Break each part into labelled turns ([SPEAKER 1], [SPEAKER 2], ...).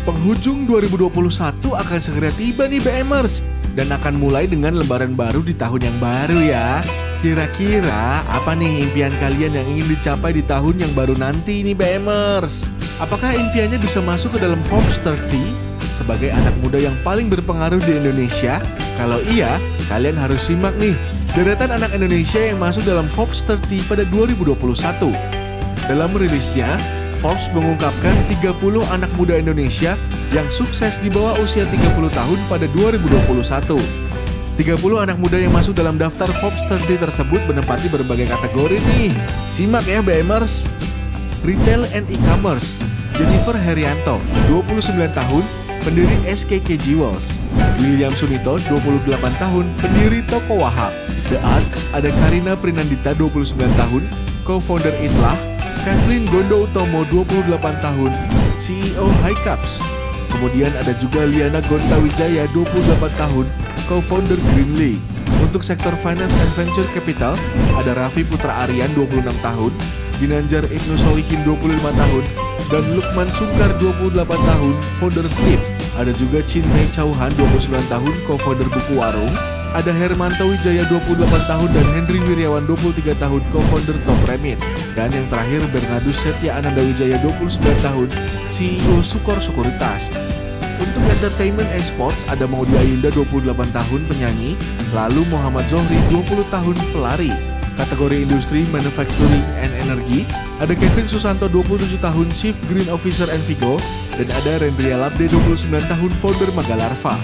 [SPEAKER 1] Penghujung 2021 akan segera tiba nih BMers, dan akan mulai dengan lembaran baru di tahun yang baru ya. Kira-kira apa nih impian kalian yang ingin dicapai di tahun yang baru nanti nih BMers? Apakah impiannya bisa masuk ke dalam Forbes 30 sebagai anak muda yang paling berpengaruh di Indonesia? Kalau iya, kalian harus simak nih deretan anak Indonesia yang masuk dalam Forbes 30 pada 2021. Dalam rilisnya, Forbes mengungkapkan 30 anak muda Indonesia yang sukses di bawah usia 30 tahun pada 2021. 30 anak muda yang masuk dalam daftar Forbes 30 tersebut menempati berbagai kategori nih. Simak ya BMers. Retail and E-commerce, Jennifer Herianto, 29 tahun, pendiri SKK Jewels. William Sunito, 28 tahun, pendiri Toko Wahab. The Arts, ada Karina Prinandita, 29 tahun, co-founder Itlah. Kathleen Gondo Utomo, 28 tahun, CEO High Caps. Kemudian ada juga Liana Gonta Wijaya, 28 tahun, co-founder Greenly. Untuk sektor finance and venture capital, ada Raffi Putra Aryan, 26 tahun, Ginanjar Ibnu Solihin, 25 tahun, dan Lukman Sungkar, 28 tahun, founder Flip. Ada juga Chin Mei Chauhan, 29 tahun, co-founder Buku Warung. Ada Hermanto Wijaya, 28 tahun, dan Henry Wiryawan, 23 tahun, co-founder Top Remit. Dan yang terakhir Bernardus Setia Ananda Wijaya, 29 tahun, CEO Sukor Sekuritas. Untuk entertainment and sports, ada Maudy Ayunda, 28 tahun, penyanyi. Lalu Muhammad Zohri, 20 tahun, pelari. Kategori industri, manufacturing and energy, ada Kevin Susanto, 27 tahun, Chief Green Officer Envigo. Dan ada Rendria Labde, 29 tahun, founder Magalarva.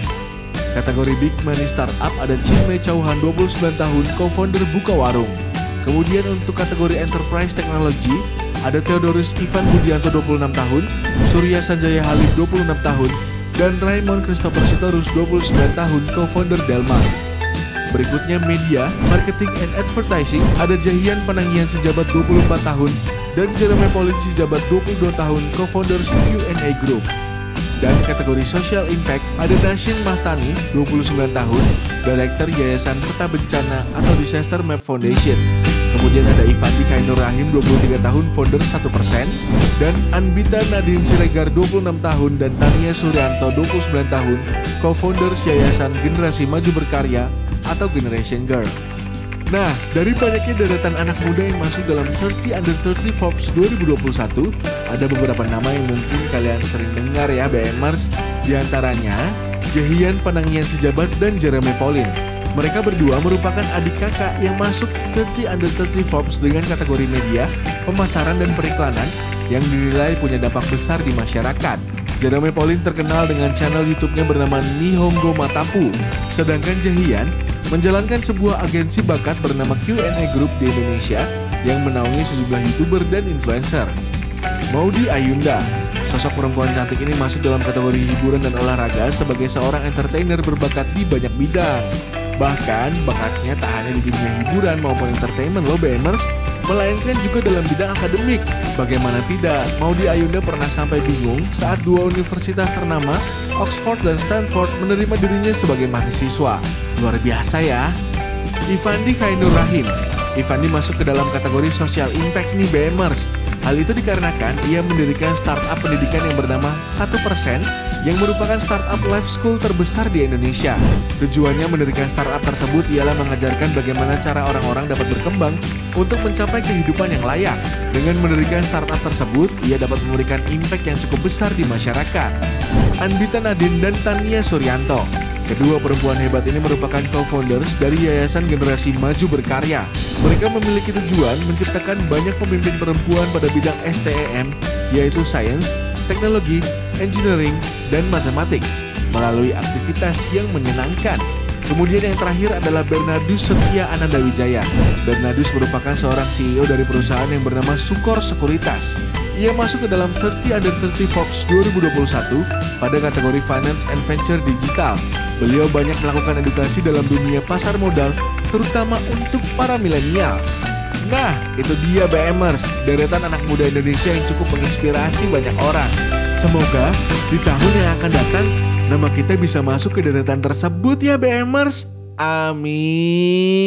[SPEAKER 1] Kategori Big Money Startup, ada Chin Mei Chauhan, 29 tahun, co-founder Buka Warung. Kemudian untuk kategori Enterprise Technology, ada Theodorus Ivan Budianto, 26 tahun, Surya Sanjaya Halim, 26 tahun, dan Raymond Christopher Sitorus, 29 tahun, co-founder Delmar. Berikutnya media, marketing and advertising, ada Jahian Panangian Sejabat, 24 tahun, dan Jeremy Pauline Sejabat, 22 tahun, co-founders Q&A Group. Dan kategori Social Impact, ada Nashin Mahtani, 29 tahun, Direktur Yayasan Peta Bencana atau Disaster Map Foundation. Kemudian ada Ivandi Kainur Rahim, 23 tahun, founder 1%, dan Anbita Nadine Siregar, 26 tahun, dan Tania Suryanto, 29 tahun, co-founders Yayasan Generasi Maju Berkarya atau Generation Girl. Nah, dari banyaknya deretan anak muda yang masuk dalam 30 Under 30 Forbes 2021, ada beberapa nama yang mungkin kalian sering dengar ya BMers. Di antaranya, Jahian Panangian Sejabat dan Jeremy Pauline. Mereka berdua merupakan adik kakak yang masuk 30 Under 30 Forbes dengan kategori media, pemasaran dan periklanan yang dinilai punya dampak besar di masyarakat. Jeremy Pauline terkenal dengan channel YouTube-nya bernama Nihongo Matapu, sedangkan Jahian menjalankan sebuah agensi bakat bernama Q&A Group di Indonesia yang menaungi sejumlah YouTuber dan influencer. Maudy Ayunda, sosok perempuan cantik ini masuk dalam kategori hiburan dan olahraga sebagai seorang entertainer berbakat di banyak bidang. Bahkan bakatnya tak hanya di dunia hiburan maupun entertainment loh BMers, melainkan juga dalam bidang akademik. Bagaimana tidak, Maudy Ayunda pernah sampai bingung saat dua universitas ternama, Oxford dan Stanford, menerima dirinya sebagai mahasiswa. Luar biasa ya. Ivandi Kainur Rahim. Ivandi masuk ke dalam kategori Social Impact nih BMers. Hal itu dikarenakan ia mendirikan startup pendidikan yang bernama 1%, yang merupakan startup life school terbesar di Indonesia. Tujuannya mendirikan startup tersebut ialah mengajarkan bagaimana cara orang-orang dapat berkembang untuk mencapai kehidupan yang layak. Dengan mendirikan startup tersebut, ia dapat memberikan impact yang cukup besar di masyarakat. Anbita Nadine dan Tania Suryanto. Kedua perempuan hebat ini merupakan co-founders dari Yayasan Generasi Maju Berkarya. Mereka memiliki tujuan menciptakan banyak pemimpin perempuan pada bidang STEM, yaitu Science, Teknologi, Engineering, dan Mathematics, melalui aktivitas yang menyenangkan. Kemudian yang terakhir adalah Bernardus Setia Ananda Wijaya. Bernardus merupakan seorang CEO dari perusahaan yang bernama Sukor Sekuritas. Ia masuk ke dalam 30 Under 30 Forbes 2021 pada kategori Finance and Venture Digital. Beliau banyak melakukan edukasi dalam dunia pasar modal, terutama untuk para millennials. Nah, itu dia BMers, deretan anak muda Indonesia yang cukup menginspirasi banyak orang. Semoga di tahun yang akan datang, nama kita bisa masuk ke deretan tersebut ya BMers. Amin.